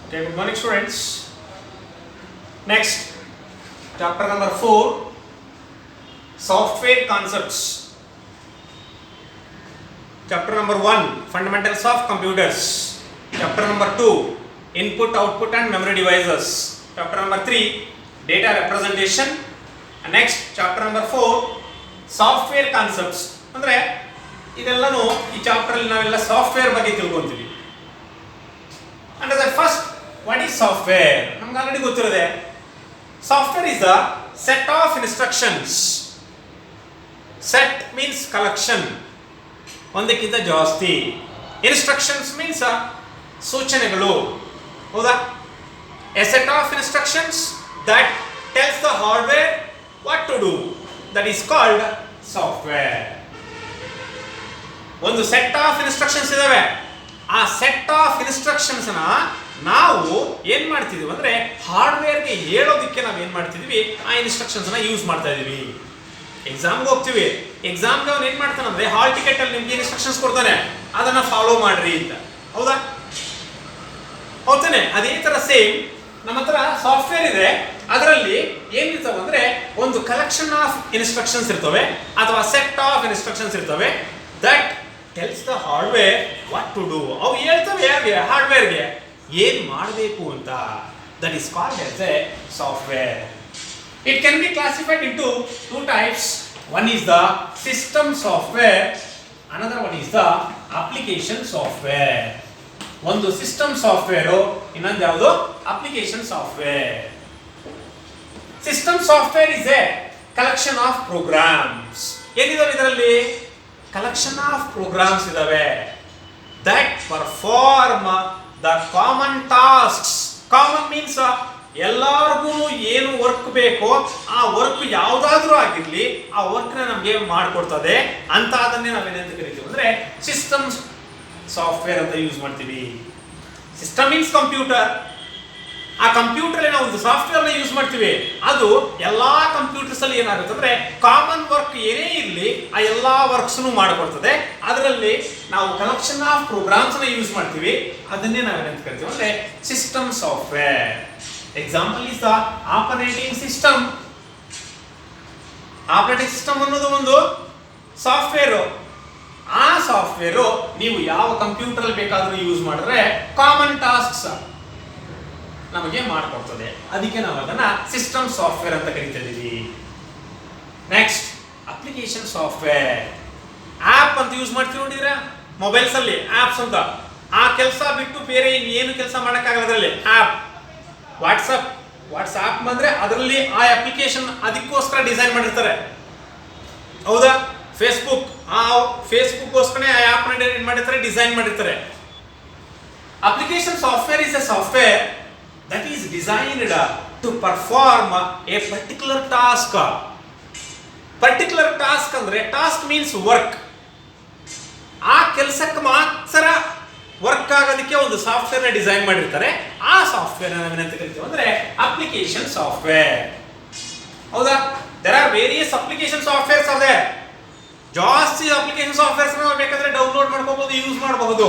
Okay, good morning students. Next, chapter number 4, software concepts. Chapter number 1, fundamentals of computers. Chapter number 2, input, output and memory devices. Chapter number 3, data representation. And next, chapter number 4, software concepts. ಅಂದ್ರೆ ಇದೆಲ್ಲನೂ ಈ chapter ಅಲ್ಲಿ ನಾವೆಲ್ಲ software ಬಗ್ಗೆ ತಿಳ್ಕೊಂತೀವಿ. And the first, what is software? ನಮಗೆ already ಗೊತ್ತಿರೋದೆ. Software is a set of instructions. Set means collection. ಒಂದಕ್ಕಿಂತ ಜಾಸ್ತಿ. Instructions means ಸೂಚನೆಗಳು. ಹೌದಾ? A set of instructions that tells the hardware what to do. That is called software. ಒಂದು set of instructions ಇದಾವೆ. ಆ set of instructions ನಾವು ಏನ್ ಮಾಡ್ತಿದೀವಿ ಅಂದ್ರೆ ಹಾರ್ಡ್ವೇರ್ಗೆ ಹೇಳೋದಕ್ಕೆ ನಾವು ಏನ್ ಮಾಡ್ತಿದೀವಿ, ಆ ಇನ್ಸ್ಟ್ರಕ್ಷನ್ಸ್ ಯೂಸ್ ಮಾಡ್ತಾ ಇದೀವಿ. ಎಕ್ಸಾಮ್ಗೆ ಹೋಗ್ತೀವಿ, ಎಕ್ಸಾಮ್ಗೆ ಅವ್ನು ಏನ್ ಮಾಡ್ತಾನಂದ್ರೆ ಹಾಲ್ ಟಿಕೆಟ್ ಅಲ್ಲಿ ನಿಮ್ಗೆ ಇನ್ಸ್ಟ್ರಕ್ಷನ್ಸ್ ಕೊಡ್ತಾನೆ, ಅದನ್ನ ಫಾಲೋ ಮಾಡ್ರಿ ಅಂತ. ಹೌದಾ? ಹೌದಾನೆ? ಅದೇ ತರ ಸೇಮ್ ನಮ್ಮ ಹತ್ರ ಸಾಫ್ಟ್ವೇರ್ ಇದೆ. ಅದರಲ್ಲಿ ಏನಿರ್ತವೆ ಅಂದ್ರೆ ಒಂದು ಕಲೆಕ್ಷನ್ ಆಫ್ ಇನ್ಸ್ಟ್ರಕ್ಷನ್ಸ್ ಇರ್ತವೆ ಅಥವಾ ಸೆಟ್ ಆಫ್ ಇನ್ಸ್ಟ್ರಕ್ಷನ್ಸ್ ಇರ್ತವೆ that tells the hardware what to do. ಅವು ಹೇಳ್ತವೆ ಯಾರಿಗೆ? ಹಾರ್ಡ್ವೇರ್ಗೆ ಏನ್ ಮಾಡಬೇಕು ಅಂತ. That is called as a software. It can be classified into two types. One is the system software, another one is the application software. ಒಂದು system software, ಇನ್ನೊಂದು ಯಾವುದು application software. System software is a collection of programs. ಏನಿದಾವೆ ಇದರಲ್ಲಿ? Collection of programs ಇದಾವೆ that perform the common tasks. Common means ಎಲ್ಲರಿಗೂ ಏನು work ಬೇಕೋ ಆ ವರ್ಕ್ ಯಾವುದಾದ್ರೂ ಆಗಿರ್ಲಿ, ಆ ವರ್ಕ್ ನಮಗೆ ಮಾಡಿಕೊಡ್ತದೆ ಅಂತ. ಅದನ್ನೇ ನಾವೇನಂತ ಕರಿತೀವಿ ಅಂದ್ರೆ ಸಿಸ್ಟಮ್ ಸಾಫ್ಟ್ವೇರ್ ಅಂತ ಯೂಸ್ ಮಾಡ್ತೀವಿ. System means computer. ಆ ಕಂಪ್ಯೂಟರ್ ನಾವು ಒಂದು ಸಾಫ್ಟ್ವೇರ್ ನ ಯೂಸ್ ಮಾಡ್ತೀವಿ. ಅದು ಎಲ್ಲಾ ಕಂಪ್ಯೂಟರ್ಸ್ ಅಲ್ಲಿ ಏನಾಗುತ್ತೆ ಅಂದ್ರೆ ಕಾಮನ್ ವರ್ಕ್ ಏನೇ ಇರಲಿ ಆ ಎಲ್ಲಾ ವರ್ಕ್ಸ್ ಮಾಡಿಕೊಡ್ತದೆ. ಅದರಲ್ಲಿ ನಾವು ಕಲೆಕ್ಷನ್ ಆಫ್ ಪ್ರೋಗ್ರಾಮ್ಸ್ ನ ಯೂಸ್ ಮಾಡ್ತೀವಿ. ಅದನ್ನೇ ನಾವೇನಂತ ಕರಿತೀವಿ ಅಂದ್ರೆ system software. Example is the operating system. Operating system ಅನ್ನೋದು ಒಂದು ಸಾಫ್ಟ್ವೇರ್. ಆ ಸಾಫ್ಟ್ವೇರ್ ನೀವು ಯಾವ ಕಂಪ್ಯೂಟರ್ ಅಲ್ಲಿ ಬೇಕಾದ್ರೂ ಯೂಸ್ ಮಾಡಿದ್ರೆ ಕಾಮನ್ ಟಾಸ್ಕ್ಸ್ ನಮಗೆ ಮಾಡಿಕೊಡ್ತದೆ. ಅದಕ್ಕೆ ನಾವು ಅದನ್ನ ಸಿಸ್ಟಮ್ ಸಾಫ್ಟ್ವೇರ್ ಅಂತ ಕರಿತಾ ಇದೀವಿ. Next, application software. ಆಪ್ ಅಂತ ಯೂಸ್ ಮಾಡ್ತೀವಿ ನೋಡಿದ್ರೆ ಮೊಬೈಲ್ಸ್ ಅಲ್ಲಿ ಆಪ್ಸ್ ಅಂತ. ಆ ಕೆಲಸ ಬಿಟ್ಟು ಬೇರೆ ಏನು ಕೆಲಸ ಮಾಡಕ್ಕಾಗಲ್ಲ ಅದರಲ್ಲಿ. ಆಪ್ ವಾಟ್ಸ್ಆಪ್ ಬಂದ್ರೆ ಅದರಲ್ಲಿ ಆ ಅಪ್ಲಿಕೇಶನ್ ಅದಕ್ಕೋಸ್ಕರ ಡಿಸೈನ್ ಮಾಡಿರ್ತಾರೆ. ಹೌದಾ? ಫೇಸ್ಬುಕ್ಗೋಸ್ಕರ ಆ ಆಪ್ ಮಾಡಿರ್ತಾರೆ, ಡಿಸೈನ್ ಮಾಡಿರ್ತಾರೆ. Application software is A software that is designed to perform a particular task. Particular task ಅಂದ್ರೆ task means work. ಆ ಕೆಲಸಕ್ಕೆ ಮಾತ್ರ ವರ್ಕ್ ಆಗೋದಕ್ಕೆ ಒಂದು ಸಾಫ್ಟ್ವೇರ್ ನ ಡಿಸೈನ್ ಮಾಡಿರ್ತಾರೆ. ಆ ಸಾಫ್ಟ್ವೇರ್ ನಾವೇನಂತ ಕರಿತೀವಿ ಅಂದ್ರೆ ಅಪ್ಲಿಕೇಶನ್ ಸಾಫ್ಟ್ವೇರ್. ಹೌದಾ? there are various application softwares are there. ಜಾಸ್ತಿ ಅಪ್ಲಿಕೇಶನ್ ಸಾಫ್ಟ್ವೇರ್ಸ್ ನಾವು ಬೇಕಾದ್ರೆ ಡೌನ್ಲೋಡ್ ಮಾಡ್ಕೋಬಹುದು, ಯೂಸ್ ಮಾಡಬಹುದು.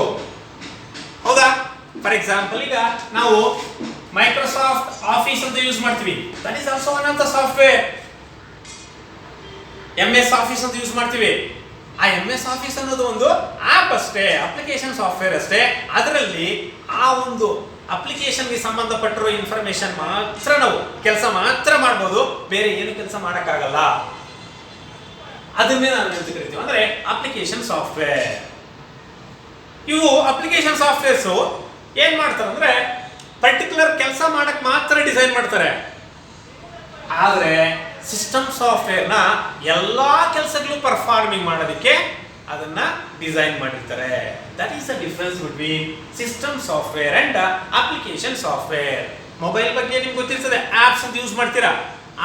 ಹೌದಾ? ಫಾರ್ ಎಕ್ಸಾಂಪಲ್ ಈಗ ನಾವು ಮೈಕ್ರೋಸಾಫ್ಟ್ ಆಫೀಸ್ ಅಂತ ಯೂಸ್ ಮಾಡ್ತೀವಿ. That is also one of the software. MS office ಅಂತ ಯೂಸ್ ಮಾಡ್ತೀವಿ. ಆ MS ಆಫೀಸ್ ಅನ್ನೋದು ಒಂದು ಆಪ್ ಅಷ್ಟೇ, ಅಪ್ಲಿಕೇಶನ್ ಸಾಫ್ಟ್ವೇರ್ ಅಷ್ಟೇ. ಅದರಲ್ಲಿ ಆ ಒಂದು ಅಪ್ಲಿಕೇಶನ್ಗೆ ಸಂಬಂಧಪಟ್ಟಿರೋ ಇನ್ಫಾರ್ಮೇಶನ್ ಮಾತ್ರ ನಾವು ಕೆಲಸ ಮಾತ್ರ ಮಾಡ್ಬೋದು, ಬೇರೆ ಏನು ಕೆಲಸ ಮಾಡೋಕ್ಕಾಗಲ್ಲ. ಅದನ್ನೇ ನಾವು ಎಂತ ಕರಿತೀವಿ ಅಂದ್ರೆ ಅಪ್ಲಿಕೇಶನ್ ಸಾಫ್ಟ್ವೇರ್. ಇವು ಅಪ್ಲಿಕೇಶನ್ ಸಾಫ್ಟ್ವೇರ್ಸ್ ಏನ್ ಮಾಡ್ತಾರೆ ಅಂದ್ರೆ ಪರ್ಟಿಕ್ಯುಲರ್ ಕೆಲಸ ಮಾಡಕ್ ಮಾತ್ರ ಡಿಸೈನ್ ಮಾಡ್ತಾರೆ. ಆದ್ರೆ ಸಿಸ್ಟಮ್ ಸಾಫ್ಟ್ವೇರ್ ನ ಎಲ್ಲಾ ಕೆಲಸಗಳು ಪರ್ಫಾರ್ಮಿಂಗ್ ಮಾಡೋದಕ್ಕೆ ಅದನ್ನ ಡಿಸೈನ್ ಮಾಡಿರ್ತಾರೆ. That is the difference between system software and application software. Mobile ಬಗ್ಗೆ ನಿಮ್ಗೆ ಗೊತ್ತಿರ್ತದೆ, ಆಪ್ಸ್ ಅಂತ ಯೂಸ್ ಮಾಡ್ತೀರಾ.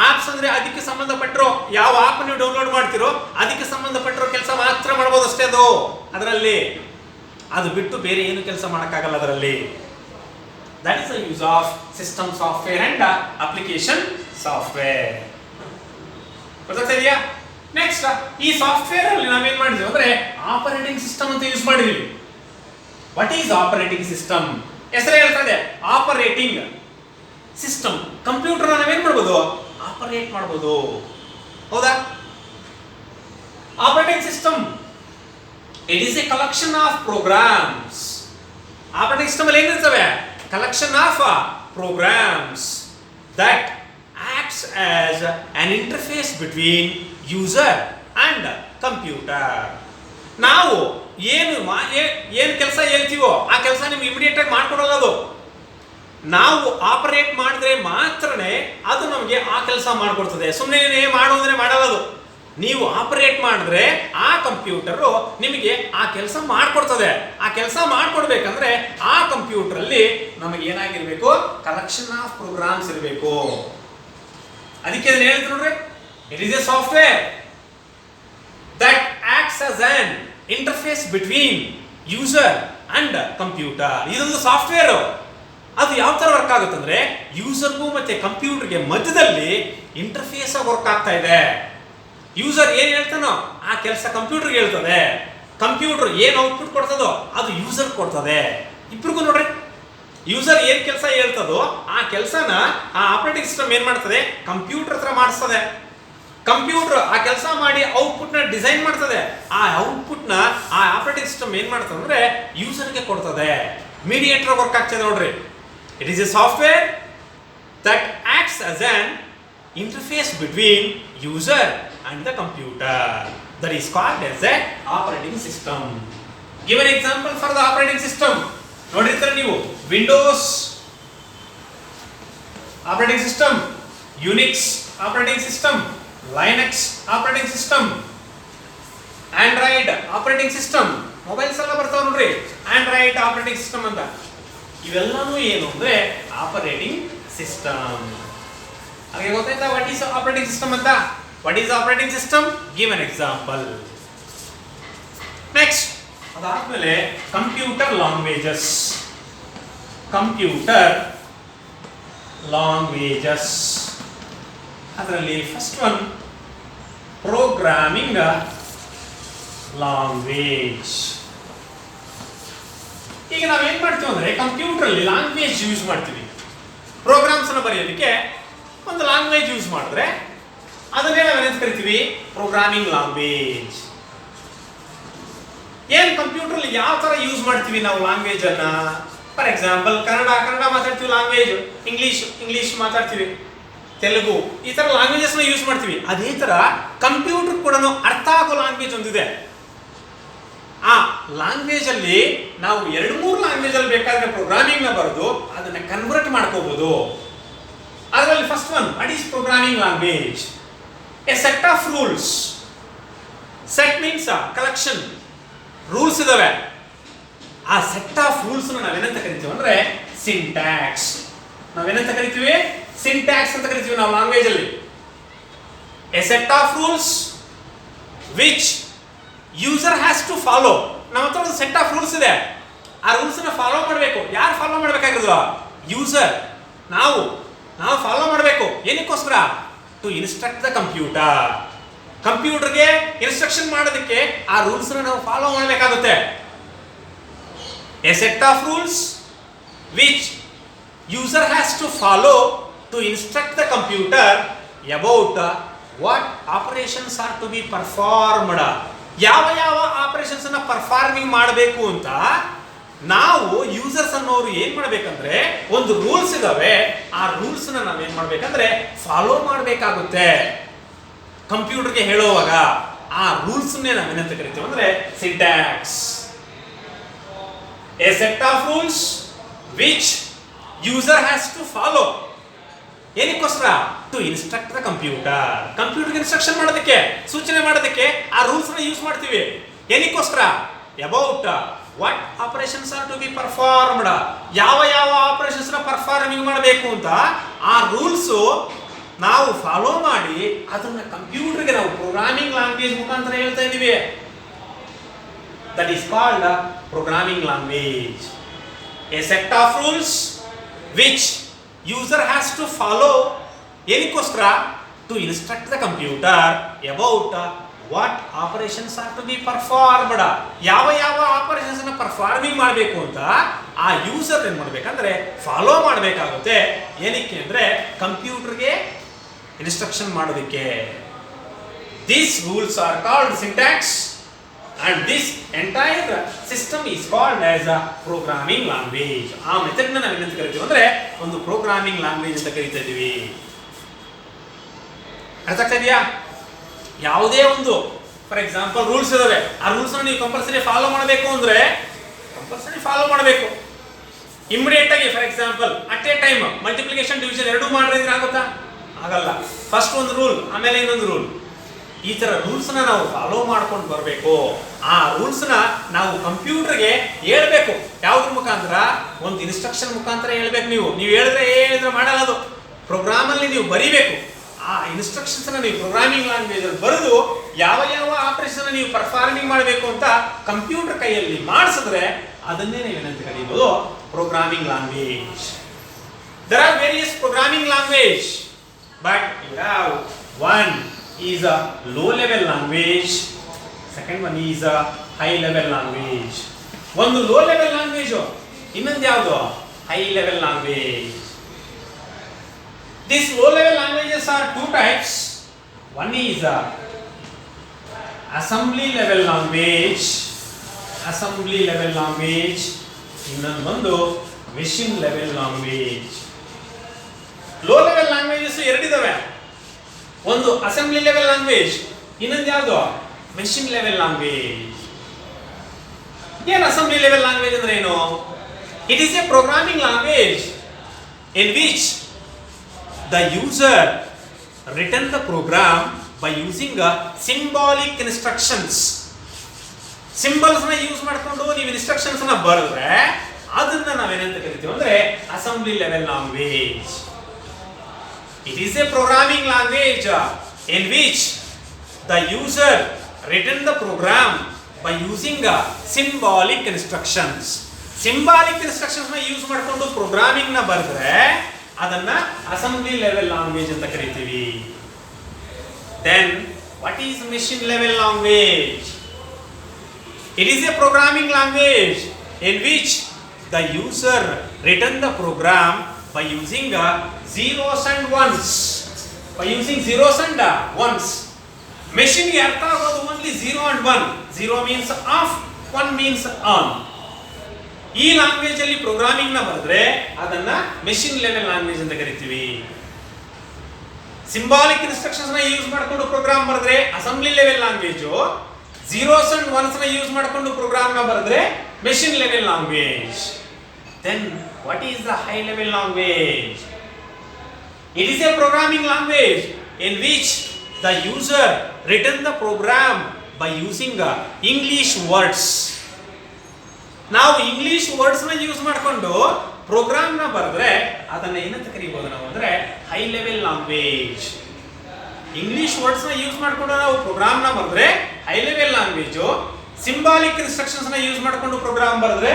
ಆಪ್ಸ್ ಅಂದ್ರೆ ಅದಕ್ಕೆ ಸಂಬಂಧಪಟ್ಟಿರೋ ಯಾವ ಆಪ್ ನೀವು ಡೌನ್ಲೋಡ್ ಮಾಡ್ತಿರೋ ಅದಕ್ಕೆ ಸಂಬಂಧಪಟ್ಟಿರೋ ಕೆಲಸ ಮಾತ್ರ ಮಾಡಬಹುದು ಅಷ್ಟೇ. ಅದರಲ್ಲಿ ಅದು ಬಿಟ್ಟು ಬೇರೆ ಏನು ಕೆಲಸ ಮಾಡೋಕ್ಕಾಗಲ್ಲ ಅದರಲ್ಲಿ. That is the use of system software and application software. ಗೊತ್ತಾಗ್ತಿದೆಯಾ? ನೆಕ್ಸ್ಟ್, ಈ ಸಾಫ್ಟ್ವೇರ್ ಅಲ್ಲಿ ನಾವೇನ್ ಮಾಡಿದ್ವಿ ಅಂದ್ರೆ ಆಪರೇಟಿಂಗ್ ಸಿಸ್ಟಮ್ ಅಂತ ಯೂಸ್ ಮಾಡಿದ್ವಿ. What is operating system? ಹೆಸರೇ ಹೇಳ್ತದೆ ಆಪರೇಟಿಂಗ್ ಸಿಸ್ಟಮ್. ಕಂಪ್ಯೂಟರ್ ನಾವೇನ್ ಮಾಡ್ಬೋದು, ಆಪರೇಟ್ ಮಾಡ್ಬೋದು. ಹೌದಾ? Operating system it is a collection of programs. Operating system ಅಲ್ಲಿ ಏನಿರ್ತವೆ, collection of programs that acts as an interface between user and computer. ನಾವು ಏನು ಕೆಲಸ ಹೇಳ್ತೀವೋ ಆ ಕೆಲಸ ನಿಮ್ಗೆ ಇಮಿಡಿಯೇಟ್ ಆಗಿ ಮಾಡ್ಕೊಡಲ್ಲ. ಅದು ನಾವು ಆಪರೇಟ್ ಮಾಡಿದ್ರೆ ಮಾತ್ರನೇ ಅದು ನಮಗೆ ಆ ಕೆಲಸ ಮಾಡ್ಕೊಡ್ತದೆ. ಸುಮ್ಮನೆ ಮಾಡೋದ್ರೆ ಮಾಡಲ್ಲ ಅದು. ನೀವು ಆಪರೇಟ್ ಮಾಡಿದ್ರೆ ಆ ಕಂಪ್ಯೂಟರು ನಿಮಗೆ ಆ ಕೆಲಸ ಮಾಡ್ಕೊಡ್ತದೆ. ಆ ಕೆಲಸ ಮಾಡ್ಕೊಡ್ಬೇಕಂದ್ರೆ ಆ ಕಂಪ್ಯೂಟರ್ ಅಲ್ಲಿ ನಮಗೆ ಏನಾಗಿರ್ಬೇಕು, ಕಲೆಕ್ಷನ್ ಆಫ್ ಪ್ರೋಗ್ರಾಮ್ಸ್ ಇರಬೇಕು. ಅದಕ್ಕೆ ಅದನ್ನ ಹೇಳಿದ್ರು ನೋಡ್ರಿ, it is a software that acts as an interface between user and computer. ಇದೊಂದು ಸಾಫ್ಟ್ವೇರ್. ಅದು ಯಾವ ತರ ವರ್ಕ್ ಆಗುತ್ತಂದ್ರೆ ಯೂಸರ್ಗೂ ಮತ್ತೆ ಕಂಪ್ಯೂಟರ್ಗೆ ಮಧ್ಯದಲ್ಲಿ ಇಂಟರ್ಫೇಸ್ ಆಗಿ ವರ್ಕ್ ಆಗ್ತಾ ಇದೆ. ಯೂಸರ್ ಏನ್ ಹೇಳ್ತಾನೋ ಆ ಕೆಲಸ ಕಂಪ್ಯೂಟರ್ಗೆ ಹೇಳ್ತದೆ. ಕಂಪ್ಯೂಟರ್ ಏನ್ ಔಟ್ಪುಟ್ ಕೊಡ್ತದೋ ಅದು ಯೂಸರ್ ಕೊಡ್ತದೆ. ಇಬ್ರಿಗೂ ನೋಡ್ರಿ, ಯೂಸರ್ ಏನ್ ಕೆಲಸ ಹೇಳ್ತದೋ ಆ ಕೆಲಸನ ಆ ಆಪರೇಟಿಂಗ್ ಸಿಸ್ಟಮ್ ಏನ್ ಮಾಡ್ತದೆ, ಕಂಪ್ಯೂಟರ್ ಹತ್ರ ಮಾಡಿಸ್ತದೆ. ಕಂಪ್ಯೂಟರ್ ಆ ಕೆಲಸ ಮಾಡಿ ಔಟ್ಪುಟ್ ನ ಡಿಸೈನ್ ಮಾಡ್ತದೆ. ಆ ಔಟ್ಪುಟ್ ನ ಆ ಆಪರೇಟಿಂಗ್ ಸಿಸ್ಟಮ್ ಏನ್ ಮಾಡ್ತದೆ ಅಂದ್ರೆ ಯೂಸರ್ಗೆ ಕೊಡ್ತದೆ. ಮೀಡಿಯೇಟರ್ ವರ್ಕ್ ಆಗ್ತದೆ ನೋಡ್ರಿ. It is a software that acts as an interface between user and the computer. That is called as a operating system. Give an example for the operating system. ನೋಡಿರ್ತಾರೆ ನೀವು, Windows operating system, Unix operating system, Linux operating system, Android operating system. Mobiles ಎಲ್ಲ ಬರ್ತಾವ ನೋಡ್ರಿ, Android operating system ಅಂತ. ಇವೆಲ್ಲನೂ ಏನು ಅಂದ್ರೆ operating system. ಹಾಗೆ ಗೊತ್ತಾಯ್ತಾ ವಾಟ್ ಈಸ್ ಆಪರೇಟಿಂಗ್ ಸಿಸ್ಟಮ್ ಅಂತ? What is operating system? Give an example. Next ಅದಾದ್ಮೇಲೆ ಕಂಪ್ಯೂಟರ್ ಲ್ಯಾಂಗ್ವೇಜಸ್. ಕಂಪ್ಯೂಟರ್ ಲ್ಯಾಂಗ್ವೇಜಸ್ ಅದರಲ್ಲಿ ಫಸ್ಟ್ ಒನ್ ಪ್ರೋಗ್ರಾಮಿಂಗ್ ಲ್ಯಾಂಗ್ವೇಜ್. ಈಗ ನಾವೇನ್ ಮಾಡ್ತೀವಿ ಅಂದ್ರೆ ಕಂಪ್ಯೂಟರ್ ಅಲ್ಲಿ ಲ್ಯಾಂಗ್ವೇಜ್ ಯೂಸ್ ಮಾಡ್ತೀವಿ. ಪ್ರೋಗ್ರಾಮ್ಸ್ ಅನ್ನು ಬರೆಯೋದಕ್ಕೆ ಒಂದು ಲ್ಯಾಂಗ್ವೇಜ್ ಯೂಸ್ ಮಾಡಿದ್ರೆ ಅದನ್ನೇ ನಾವೇನಂತ ಕರಿತೀವಿ, ಪ್ರೋಗ್ರಾಮಿಂಗ್ ಲ್ಯಾಂಗ್ವೇಜ್. ಏನ್ ಕಂಪ್ಯೂಟರ್ ಅಲ್ಲಿ ಯಾವ ತರ ಯೂಸ್ ಮಾಡ್ತೀವಿ ನಾವು ಲ್ಯಾಂಗ್ವೇಜ್ ಅನ್ನ? ಫಾರ್ ಎಕ್ಸಾಂಪಲ್ ಕನ್ನಡ ಮಾತಾಡ್ತೀವಿ ಲ್ಯಾಂಗ್ವೇಜ್, ಇಂಗ್ಲಿಷ್ ಮಾತಾಡ್ತೀವಿ, ತೆಲುಗು, ಈ ತರ ಲ್ಯಾಂಗ್ವೇಜಸ್ ನ ಯೂಸ್ ಮಾಡ್ತೀವಿ. ಅದೇ ತರ ಕಂಪ್ಯೂಟರ್ ಕೂಡ ಅರ್ಥ ಆಗೋ ಲ್ಯಾಂಗ್ವೇಜ್ ಒಂದಿದೆ. ಆ ಲ್ಯಾಂಗ್ವೇಜ್ ಅಲ್ಲಿ ನಾವು 2-3 ಲ್ಯಾಂಗ್ವೇಜ್ ಅಲ್ಲಿ ಬೇಕಾದ್ರೆ ಪ್ರೋಗ್ರಾಮಿಂಗ್ ನ ಬರೆದು ಅದನ್ನ ಕನ್ವರ್ಟ್ ಮಾಡ್ಕೋಬಹುದು. ಅದರಲ್ಲಿ first one what is programming language? A set of rules. Set means collection, rules ಇದಾವೆ. ಆ ಸೆಟ್ ಆಫ್ ರೂಲ್ಸ್ ನಾವೇನಂತ ಕರಿತೀವಿ ಅಂದ್ರೆ ಸಿಂಟ್ಯಾಕ್ಸ್. ನಾವೇನಂತ ಕರಿತೀವಿ? ಸಿಂಟ್ಯಾಕ್ಸ್ ಅಂತ ಕರಿತೀವಿ ನಾವು ಲ್ಯಾಂಗ್ವೇಜ್ ಅಲ್ಲಿ. A set of rules which user has to follow. ನಮ್ಮ ಹತ್ರ ಒಂದು ಸೆಟ್ ಆಫ್ ರೂಲ್ಸ್ ಇದೆ. ಆ ರೂಲ್ಸ್ ನ ಫಾಲೋ ಮಾಡಬೇಕು. ಯಾರು ಫಾಲೋ ಮಾಡಬೇಕಾಗಿರೋದು? ಯೂಸರ್. ನಾವು ಫಾಲೋ ಮಾಡಬೇಕು. ಏನಕ್ಕೋಸ್ಕರ? To instruct the computer. ಕಂಪ್ಯೂಟರ್ಗೆ ಇನ್ಸ್ಟ್ರಕ್ಷನ್ ಮಾಡೋದಕ್ಕೆ ಆ ರೂಲ್ಸ್ ನಾವು ಫಾಲೋ ಮಾಡಬೇಕಾಗುತ್ತೆ. A set of rules which user has to follow to instruct the computer about what operations are to be performed. ಯಾವ ಆಪರೇಷನ್ಸ್ ಅನ್ನ ಪರ್ಫಾರ್ಮಿಂಗ್ ಮಾಡಬೇಕು ಅಂತ ನಾವು ಯೂಸರ್ಸ್ ಅನ್ನೋರು ಏನ್ ಮಾಡ್ಬೇಕಂದ್ರೆ ಒಂದು ರೂಲ್ಸ್ ಇದಾವೆ. ಆ ರೂಲ್ಸ್ ನಾವೇನ್ ಮಾಡ್ಬೇಕಂದ್ರೆ ಫಾಲೋ ಮಾಡಬೇಕಾಗುತ್ತೆ. ಕಂಪ್ಯೂಟರ್ಗೆ ಹೇಳುವಾಗ ಆ ರೂಲ್ಸ್ ನಾವೇನಂತ ಕರಿತೀವಿ ಅಂದ್ರೆ syntax. A set of rules which user has to follow. ಏನಕ್ಕೋಸ್ಕರ? To instruct the computer. ಕಂಪ್ಯೂಟರ್ಗೆ ಇನ್ಸ್ಟ್ರಕ್ಷನ್ ಮಾಡೋದಕ್ಕೆ, ಸೂಚನೆ ಮಾಡೋದಕ್ಕೆ ಆ ರೂಲ್ಸ್ ನ ಯೂಸ್ ಮಾಡ್ತೀವಿ. ಏನಕ್ಕೋಸ್ಕರ? About what operations are to be performed. ಯಾವ ಆಪರೇಷನ್ಸ್ ನ ಪರ್ಫಾರ್ಮಿಂಗ್ ಮಾಡಬೇಕು ಅಂತ ಆ ರೂಲ್ಸ್ ನಾವು ಫಾಲೋ ಮಾಡಿ ಅದನ್ನ ಕಂಪ್ಯೂಟರ್ಗೆ ನಾವು ಪ್ರೋಗ್ರಾಮಿಂಗ್ ಲ್ಯಾಂಗ್ವೇಜ್ ಮುಖಾಂತರ ಹೇಳ್ತಾ ಇದೀವಿ. That is called programming language. A set of rules which user has to follow. ಏನಕ್ಕೋಸ್ಕರ? To instruct the computer about what operations are to be performed, ಯಾವ ಯಾವ ಆಪರೇಷನ್ಸ್ ಅನ್ನ ಪರ್ಫಾರ್ಮಿಂಗ್ ಮಾಡಬೇಕು ಅಂತ ಆ ಯೂಸರ್ ಏನ್ ಮಾಡ್ಬೇಕಂದ್ರೆ ಫಾಲೋ ಮಾಡಬೇಕಾಗುತ್ತೆ. ಏನಕ್ಕೆ ಅಂದ್ರೆ ಕಂಪ್ಯೂಟರ್ಗೆ ಇನ್ಸ್ಟ್ರಕ್ಷನ್ ಮಾಡೋದಕ್ಕೆ. These rules are called syntax and this entire system is called as a programming language. ಆ ಮೆಥಡ್ ನ ನಾವು ಏನಂತ ಕರಿತೀವಿ ಅಂದ್ರೆ ಒಂದು ಪ್ರೋಗ್ರಾಮಿಂಗ್ ಲ್ಯಾಂಗ್ವೇಜ್ ಅಂತ ಕರಿತಾ ಇದೀವಿ. ಅರ್ಥ ಆಗ್ತಾ ಇದೆಯಾ? ಯಾವುದೇ ಒಂದು ಫಾರ್ ಎಕ್ಸಾಂಪಲ್ ರೂಲ್ಸ್ ಇದಾವೆ, ಆ ರೂಲ್ಸ್ ನೀವು ಕಂಪಲ್ಸರಿ ಫಾಲೋ ಮಾಡಬೇಕು ಅಂದ್ರೆ ಕಂಪಲ್ಸರಿ ಫಾಲೋ ಮಾಡಬೇಕು. ಇಮಿಡಿಯೇಟ್ ಆಗಿ for example at a time multiplication division ಎರಡೂ ಮಾಡಿದ್ರೆ ಆಗುತ್ತಾ? ಆಗಲ್ಲ. ಫಸ್ಟ್ ಒಂದು ರೂಲ್ ಆಮೇಲೆ ಇನ್ನೊಂದು ರೂಲ್, ಈ ತರ ರೂಲ್ಸ್ ನಾವು ಫಾಲೋ ಮಾಡ್ಕೊಂಡು ಬರಬೇಕು. ಆ ರೂಲ್ಸ್ ನಾವು ಕಂಪ್ಯೂಟರ್ಗೆ ಹೇಳ್ಬೇಕು. ಯಾವ್ದ್ರ ಮುಖಾಂತರ? ಒಂದು ಇನ್ಸ್ಟ್ರಕ್ಷನ್ ಮುಖಾಂತರ ಹೇಳ್ಬೇಕು. ನೀವು ಹೇಳಿದ್ರೆ ಮಾಡಲ್ಲ, ಅದು ಪ್ರೋಗ್ರಾಮ್ ಅಲ್ಲಿ ನೀವು ಬರೀಬೇಕು. ಆ ಇನ್ಸ್ಟ್ರಕ್ಷನ್ಸ್ ನೀವು ಪ್ರೋಗ್ರಾಮಿಂಗ್ ಲ್ಯಾಂಗ್ವೇಜ್ ಅಲ್ಲಿ ಬರೆದು ಯಾವ ಯಾವ ಆಪರೇಷನ್ ನೀವು ಪರ್ಫಾರ್ಮಿಂಗ್ ಮಾಡಬೇಕು ಅಂತ ಕಂಪ್ಯೂಟರ್ ಕೈಯಲ್ಲಿ ಮಾಡಿಸಿದ್ರೆ ಅದನ್ನೇ ನೀವೇನಂತ ಕರೀಬಹುದು? Programming language. There are various programming language, but you have one is a low level language, second one is a high level language. ಒಂದು low level language, ಇನ್ನೊಂದು ಯಾವುದು? high level language. These low level languages are two types. One is a assembly level language, ಇನ್ನೊಂದು ಒಂದು machine level language. Low level languages ಎರಡಿದಾವೆ, ಒಂದು assembly level language, ಇನ್ನೊಂದು ಯಾವುದು? Machine level language. ಏನು assembly level language ಅಂದ್ರೆ ಏನು? It is a programming language in which the user written the program by using symbolic instructions. Symbols ನ use ಮಾಡಿಕೊಂಡು ನೀವು ಇನ್ಸ್ಟ್ರಕ್ಷನ್ಸ್ ನ ಬರೆದ್ರೆ ಅದನ್ನ ನಾವೇನಂತ ಕರಿತೀವಿ ಅಂದ್ರೆ assembly level language. It is a programming language in which the user written the program by using symbolic instructions. Symbolic instructions ನ ಯೂಸ್ ಮಾಡಿಕೊಂಡು ಪ್ರೋಗ್ರಾಮಿಂಗ್ ನ ಬರೆದ್ರೆ ಅದನ್ನ ಅಸೆಂಬ್ಲಿ ಲೆವೆಲ್ ಲ್ಯಾಂಗ್ವೇಜ್ ಅಂತ ಕರಿತೀವಿ. Then what is machine level language? It is a programming language in which the user written the program by using zeros and ones. By using zeros and ones. Machine ಗೆ ಅರ್ಥ ಆಗೋದು only 0 and 1. 0 means off, 1 means on. ಈ language ಅಲ್ಲಿ programming ನ ಬರೆದ್ರೆ ಅದನ್ನ machine level language ಅಂತ ಕರಿತೀವಿ. ಸಿಂಬಾಲಿಕ್ ಇನ್ಸ್ಟ್ರಕ್ಷನ್ಸ್ ನ ಯೂಸ್ ಮಾಡಿಕೊಂಡು ಪ್ರೋಗ್ರಾಮ್ ಬರೆದ್ರೆ assembly level language. zeros and ones ನ ಯೂಸ್ ಮಾಡಿಕೊಂಡು ಪ್ರೋಗ್ರಾಮ್ ನ ಬರೆದ್ರೆ machine level language. Then what is the high level language? It is a programming language in which the user written the program by using English words. ನಾವು English words ನ use ಮಾಡಿಕೊಂಡು program ನ ಬರೆದ್ರೆ ಅದನ್ನ ಏನಂತ ಕರೀಬಹುದು ನಾವು ಅಂದ್ರೆ high level language. English words ನ ಯೂಸ್ ಮಾಡಿಕೊಂಡು ನಾವು ಪ್ರೋಗ್ರಾಮ್ ನ ಬರೆದ್ರೆ high level language. Symbolic instructions ನ ಯೂಸ್ ಮಾಡಿಕೊಂಡು ಪ್ರೋಗ್ರಾಮ್ ಬರೆದ್ರೆ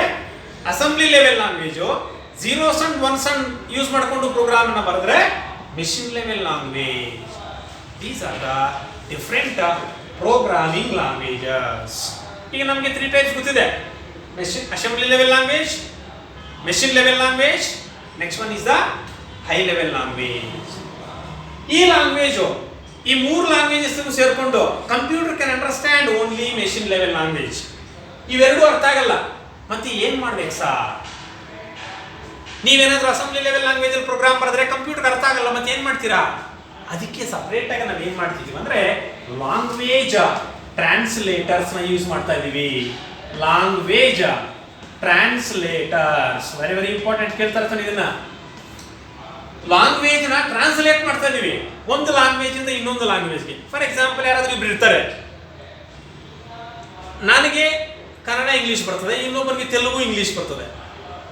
assembly level language. zeros and ones use ಮಾಡಿಕೊಂಡು ಪ್ರೋಗ್ರಾಮ್ ನ ಬರೆದ್ರೆ machine level language. These are the different programming languages. ಈಗ ನಮಗೆ 3 ಟೈಪ್ಸ್ ಗೊತ್ತಿದೆ: assembly level language, machine level language, next one is the high level language. ಈ language, ಈ 3 languages ಸೇರಿಕೊಂಡು computer can understand only machine level language. ಇವೆರಡೂ ಅರ್ಥ ಆಗಲ್ಲ, ಮತ್ತೆ ಏನ್ ಮಾಡ್ಬೇಕು ಸರ್? ನೀವೇನಾದ್ರೂ ಅಸೆಂಬ್ಲಿ ಲೆವೆಲ್ ಲ್ಯಾಂಗ್ವೇಜ್ ಅಲ್ಲಿ ಪ್ರೋಗ್ರಾಮ್ ಬರೆದ್ರೆ ಕಂಪ್ಯೂಟರ್ ಅರ್ಥ ಆಗಲ್ಲ, ಮತ್ತೆ ಏನ್ ಮಾಡ್ತೀರಾ? ಅದಕ್ಕೆ ಸಪರೇಟ್ ಆಗಿ ನಾವು ಏನ್ ಮಾಡ್ತಿದೀವಿ ಅಂದ್ರೆ ಲ್ಯಾಂಗ್ವೇಜ್ ಟ್ರಾನ್ಸ್ಲೇಟರ್ಸ್ ನ ಯೂಸ್ ಮಾಡ್ತಾ ಇದೀವಿ. Language translators very very important. ಕೇಳ್ತಾ ಇರ್ತಾನೆ ಇದನ್ನ. ಲ್ಯಾಂಗ್ವೇಜ್ ನ ಟ್ರಾನ್ಸ್ಲೇಟ್ ಮಾಡ್ತಾ ಇದೀವಿ ಒಂದು ಲ್ಯಾಂಗ್ವೇಜ್ ಇಂದ ಇನ್ನೊಂದು ಲ್ಯಾಂಗ್ವೇಜ್ಗೆ. ಫಾರ್ ಎಕ್ಸಾಂಪಲ್, ಯಾರಾದ್ರೂ ಇಬ್ರು ಇರ್ತಾರೆ, ನನಗೆ ಕನ್ನಡ ಇಂಗ್ಲಿಷ್ ಬರ್ತದೆ, ಇನ್ನೊಬ್ಬರಿಗೆ ತೆಲುಗು ಇಂಗ್ಲಿಷ್ ಬರ್ತದೆ.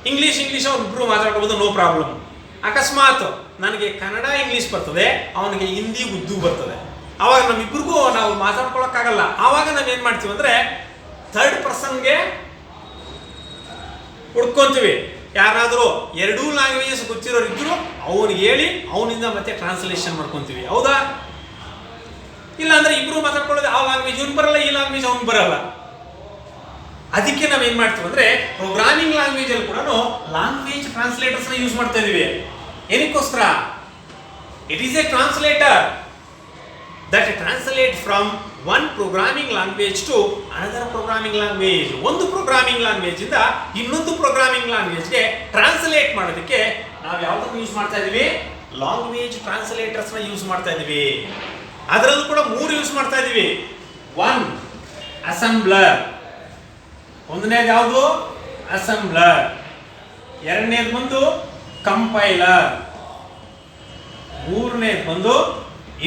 ಇಂಗ್ಲಿಷ್ ಅವ್ರಿಬ್ರು ಮಾತಾಡ್ಬೋದು, ನೋ ಪ್ರಾಬ್ಲಮ್. ಅಕಸ್ಮಾತ್ ನನಗೆ ಕನ್ನಡ ಇಂಗ್ಲಿಷ್ ಬರ್ತದೆ, ಅವನಿಗೆ ಹಿಂದಿ ಉರ್ದು ಬರ್ತದೆ, ಅವಾಗ ನಮ್ಮಿಬ್ರಿಗೂ ನಾವು ಮಾತಾಡ್ಕೊಳಕ್ಕಾಗಲ್ಲ. ಆವಾಗ ನಾವೇನ್ ಮಾಡ್ತೀವಿ ಅಂದ್ರೆ ಥರ್ಡ್ ಪರ್ಸನ್ಗೆ ಹುಡ್ಕೊಂತೀವಿ. ಯಾರಾದರೂ ಎರಡೂ ಲ್ಯಾಂಗ್ವೇಜಸ್ ಗೊತ್ತಿರೋರು ಇದ್ರು ಅವನಿಗೆ ಹೇಳಿ ಅವನಿಂದ ಮತ್ತೆ ಟ್ರಾನ್ಸ್ಲೇಷನ್ ಮಾಡ್ಕೊಂತೀವಿ. ಹೌದಾ? ಇಲ್ಲ ಅಂದ್ರೆ ಇಬ್ರು ಮಾತಾಡ್ಕೊಳ್ಳೋದು, ಆ ಲ್ಯಾಂಗ್ವೇಜ್ ಅವ್ನು ಬರಲ್ಲ, ಈ ಲ್ಯಾಂಗ್ವೇಜ್ ಅವ್ನು ಬರಲ್ಲ. ಅದಕ್ಕೆ ನಾವೇನ್ ಮಾಡ್ತೀವಿ ಅಂದ್ರೆ ಪ್ರೋಗ್ರಾಮಿಂಗ್ ಲ್ಯಾಂಗ್ವೇಜ್ ಅಲ್ಲಿ ಕೂಡ ಲ್ಯಾಂಗ್ವೇಜ್ ಟ್ರಾನ್ಸ್ಲೇಟರ್ಸ್ ನ ಯೂಸ್ ಮಾಡ್ತಾ ಇದೀವಿ. ಏನಕ್ಕೋಸ್ಕರ? It is a translator that translate from one programming language to another programming language. ಒಂದು ಪ್ರೋಗ್ರಾಮಿಂಗ್ ಲ್ಯಾಂಗ್ವೇಜ್ ಇಂದ ಇನ್ನೊಂದು ಪ್ರೋಗ್ರಾಮಿಂಗ್ ಲ್ಯಾಂಗ್ವೇಜ್ ಗೆ ಟ್ರಾನ್ಸ್ಲೇಟ್ ಮಾಡೋದಕ್ಕೆ ನಾವು ಯಾವುದನ್ನು ಯೂಸ್ ಮಾಡ್ತಾ ಇದೀವಿ? ಲ್ಯಾಂಗ್ವೇಜ್ ಟ್ರಾನ್ಸ್ಲೇಟರ್ಸ್ ನ ಯೂಸ್ ಮಾಡ್ತಾ ಇದೀವಿ. ಅದರಲ್ಲೂ ಕೂಡ 3 ಯೂಸ್ ಮಾಡ್ತಾ ಇದೀವಿ. 1 ಅಸೆಂಬ್ಲರ್, ಒಂದನೇದು ಯಾವುದು? ಅಸೆಂಬ್ಲರ್. ಎರಡನೇದು ಬಂದು ಕಂಪೈಲರ್. ಮೂರನೇದು ಬಂದು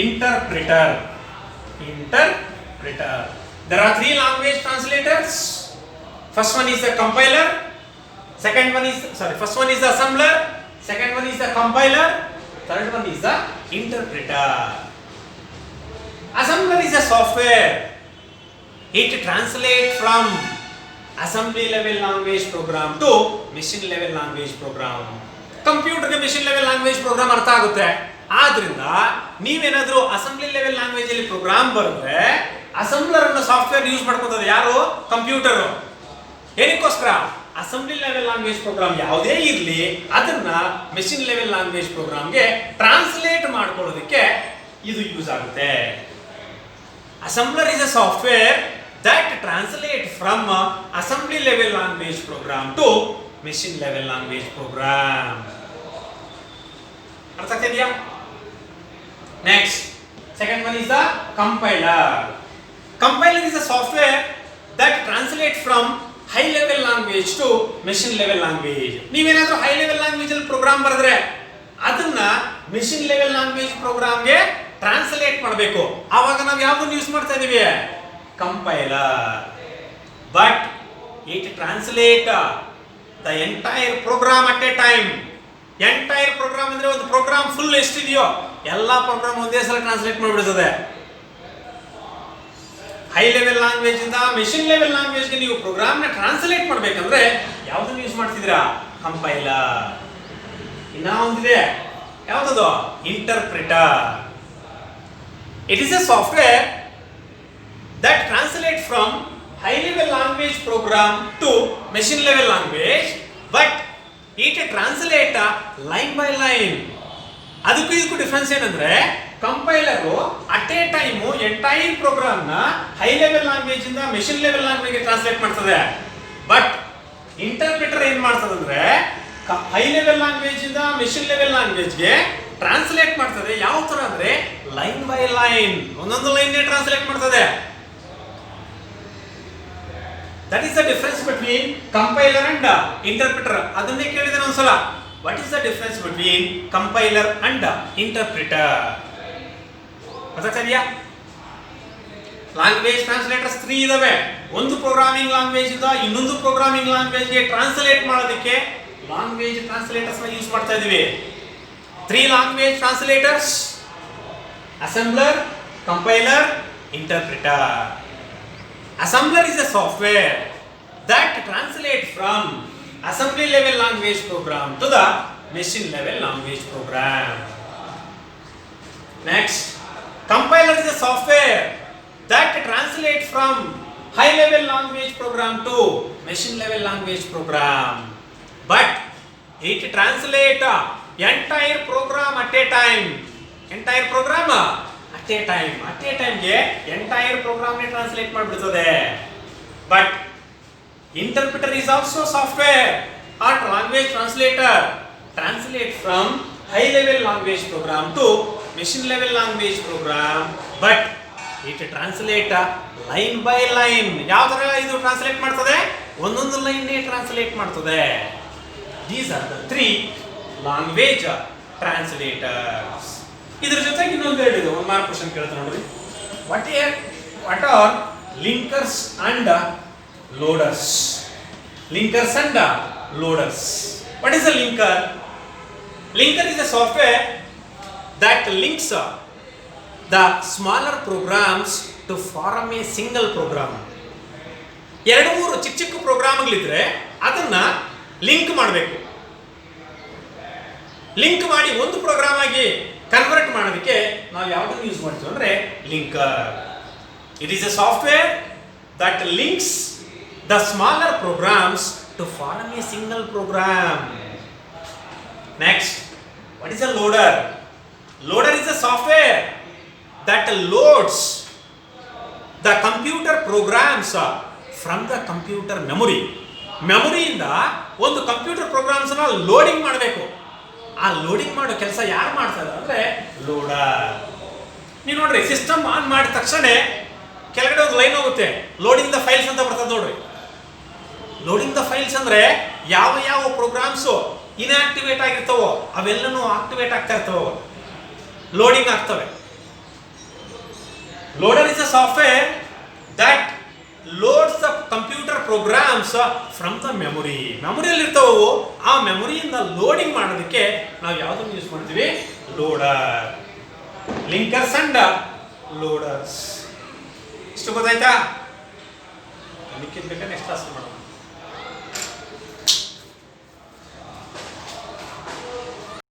interpreter. There are 3 language translators. First one is the compiler, first one is the assembler, second one is the compiler, third one is the interpreter. Assembler is a software. It translates from assembly level language program to machine level language program. Computer ಗೆ machine level language program ಅರ್ಥ ಆಗುತ್ತೆ. ಆದ್ರಿಂದ ನೀವೇನಾದ್ರೂ assembly level language ಅಲ್ಲಿ program ಬರೆದ್ರೆ assembler ಅನ್ನೋ software use ಮಾಡ್ಕೊತದೆ ಯಾರು? ಕಂಪ್ಯೂಟರ್. ಏನಕ್ಕೋಸ್ಕರ? ಅಸೆಂಬ್ಲಿ ಲೆವೆಲ್ ಲ್ಯಾಂಗ್ವೇಜ್ ಪ್ರೋಗ್ರಾಮ್ ಯಾವುದೇ ಇರಲಿ ಅದನ್ನ ಮೆಷಿನ್ ಲೆವೆಲ್ ಲ್ಯಾಂಗ್ವೇಜ್ ಪ್ರೋಗ್ರಾಮ್ಗೆ ಟ್ರಾನ್ಸ್ಲೇಟ್ ಮಾಡ್ಕೊಳ್ಳೋದಕ್ಕೆ ಇದು ಯೂಸ್ ಆಗುತ್ತೆ. Assembler is a software that translate from assembly level language program to machine level language program. ಅರ್ಥ ಆಗ್ತಿದೆಯಾ? Next, second one is the compiler. Compiler is a software that translate from high level language to machine level language. ನೀವೇನಾದ್ರೂ high level language ಅಲ್ಲಿ program ಬರೆದ್ರೆ ಅದನ್ನ machine level language ಪ್ರೋಗ್ರಾಮ್ಗೆ translate ಮಾಡಬೇಕು. ಆವಾಗ ನಾವು ಯಾವ್ದನ್ನು ಯೂಸ್ ಮಾಡ್ತಾ ಇದೀವಿ? Compiler. But it translate the entire program at a time. Entire program ಅಂದ್ರೆ ಒಂದು ಪ್ರೋಗ್ರಾಮ್ ಫುಲ್ ಎಷ್ಟಿದೆಯೋ ಎಲ್ಲಾ ಪ್ರೋಗ್ರಾಮ್ ಒಂದೇ ಸಲ ಟ್ರಾನ್ಸ್ಲೇಟ್ ಮಾಡಿಬಿಡುತ್ತದೆ. ಹೈ ಲೆವೆಲ್ ಲ್ಯಾಂಗ್ವೇಜ್ ಇಂದ ಮೆಷಿನ್ ಲೆವೆಲ್ ಲ್ಯಾಂಗ್ವೇಜ್ ಗೆ ನೀವು ಪ್ರೋಗ್ರಾಮ್ ನ ಟ್ರಾನ್ಸ್ಲೇಟ್ ಮಾಡಬೇಕಂದ್ರೆ ಯಾವುದನ್ನು ಯೂಸ್ ಮಾಡ್ತಿದ್ದೀರಾ? ಕಂಪೈಲರ್. ಇನ್ನ ಒಂದಿದೆ, ಯಾವುದದು? Interpreter. It is A software that translate from high level language program to machine level language, but it translate line by line. ಅದಕ್ಕೂ ಇದಕ್ಕೂ ಡಿಫರೆನ್ಸ್ ಏನಂದ್ರೆ compiler at a time entire program ನ high level language ಇಂದ machine level language ಗೆ translate ಮಾಡ್ತದೆ. But interpreter ಏನ್ ಮಾಡ್ತದಂದ್ರೆ high level language ಇಂದ ಮೆಷಿನ್ ಲೆವೆಲ್ ಲ್ಯಾಂಗ್ವೇಜ್ ಗೆ ಟ್ರಾನ್ಸ್ಲೇಟ್ ಮಾಡ್ತದೆ. ಯಾವ ತರ ಅಂದ್ರೆ ಲೈನ್ ಬೈ ಲೈನ್, ಒಂದೊಂದು ಲೈನ್ ಟ್ರಾನ್ಸ್ಲೇಟ್ ಮಾಡ್ತದೆ. That is the difference between compiler and interpreter. ಅದನ್ನೇ ಕೇಳಿದೆ ಒಂದ್ಸಲ. What is the difference between compiler and interpreter? ಗೊತ್ತಾಗ್ತಿದೆಯಾ? ಲ್ಯಾಂಗ್ವೇಜ್ ಟ್ರಾನ್ಸ್ಲೇಟರ್ಸ್ 3 ಇದಾವೆ. ಒಂದು ಪ್ರೋಗ್ರಾಮಿಂಗ್ ಲ್ಯಾಂಗ್ವೇಜ್ ಇಂದ ಇನ್ನೊಂದು ಪ್ರೋಗ್ರಾಮಿಂಗ್ ಲ್ಯಾಂಗ್ವೇಜ್ ಗೆ ಟ್ರಾನ್ಸ್ಲೇಟ್ ಮಾಡೋದಕ್ಕೆ ಲ್ಯಾಂಗ್ವೇಜ್ ಟ್ರಾನ್ಸ್ಲೇಟರ್ಸ್ ನ ಯೂಸ್ ಮಾಡ್ತಾ ಇದೀವಿ. 3 language translators: assembler, compiler, interpreter. Assembler is a software that translates from assembly level language program to the machine level language program. Next, compiler is a software that translates from high level language program to machine level language program, but it translates entire program at a time. Entire program at a time ಗೆ entire program ನೇ translate ಮಾಡಿಬಿಡುತ್ತದೆ. But interpreter is also software or language translator, translate from high level language program to machine level language program, but it translate line by line. ಯಾವ ತರ ಇದು translate ಮಾಡ್ತದೆ? ಒಂದೊಂದು line ನೇ translate ಮಾಡ್ತದೆ. These are the 3 language translators. ಇದರ ಜೊತೆಗೆ ಇನ್ನೊಂದು ಹೇಳಿದೆ, ಒಂದು ಮಾರ್ಕ್ ಕ್ವಶನ್ ಕೇಳ್ತಾರೆ ನೋಡ್ರಿ. What are linkers and loaders? Linkers and loaders. What is a linker? Linker is a software that links the smaller programs to form a single program. 2-3 ಚಿಕ್ಕ ಚಿಕ್ಕ ಪ್ರೋಗ್ರಾಮ್ಗಳಿದ್ರೆ ಅದನ್ನ ಲಿಂಕ್ ಮಾಡಬೇಕು. ಲಿಂಕ್ ಮಾಡಿ ಒಂದು ಪ್ರೋಗ್ರಾಮ್ ಆಗಿ convert ಮಾಡೋದಕ್ಕೆ ನಾವು ಯಾವುದನ್ನು ಯೂಸ್ ಮಾಡ್ತೀವಿ ಅಂದರೆ linker. It is a software that links the smaller programs to form a single program. Next, what is a loader? Loader is a software that loads the computer programs from the computer memory. ಮೆಮೊರಿಯಿಂದ ಒಂದು computer programmes ನ loading ಮಾಡಬೇಕು. ಆ loading ಮಾಡೋ ಕೆಲಸ ಯಾರು ಮಾಡ್ತಾರೆ ಅಂದ್ರೆ loader. ನೀವು ನೋಡ್ರಿ, ಸಿಸ್ಟಮ್ ಆನ್ ಮಾಡಿದ ತಕ್ಷಣ ಕೆಳಗಡೆ ಒಂದು ಲೈನ್ ಹೋಗುತ್ತೆ, ಲೋಡಿಂಗ್ ದ ಫೈಲ್ಸ್ ಅಂತ ಬರ್ತದೆ ನೋಡ್ರಿ. ಲೋಡಿಂಗ್ ದ ಫೈಲ್ಸ್ ಅಂದ್ರೆ ಯಾವ ಯಾವ ಪ್ರೋಗ್ರಾಮ್ಸ್ ಇನ್ಆಕ್ಟಿವೇಟ್ ಆಗಿರ್ತವೋ ಅವೆಲ್ಲನೂ ಆಕ್ಟಿವೇಟ್ ಆಗ್ತಾ ಇರ್ತವೆ, ಲೋಡಿಂಗ್ ಆಗ್ತವೆ. Loader is a software that loads the computer programs from the memory. ಮೆಮೊರಿಯಲ್ಲಿ ಇರ್ತವು, ಆ ಮೆಮೊರಿಯಿಂದ ಲೋಡಿಂಗ್ ಮಾಡೋದಕ್ಕೆ ನಾವು ಯಾವುದನ್ನು ಯೂಸ್ ಮಾಡ್ತೀವಿ? ಲೋಡರ್. Linkers and loaders. ಇಷ್ಟು ಗೊತ್ತಾಯ್ತಾ? ಬೇಕಾದ್ರೆ ನೆಕ್ಸ್ಟ್ ಕ್ಲಾಸ್ ಮಾಡೋಣ.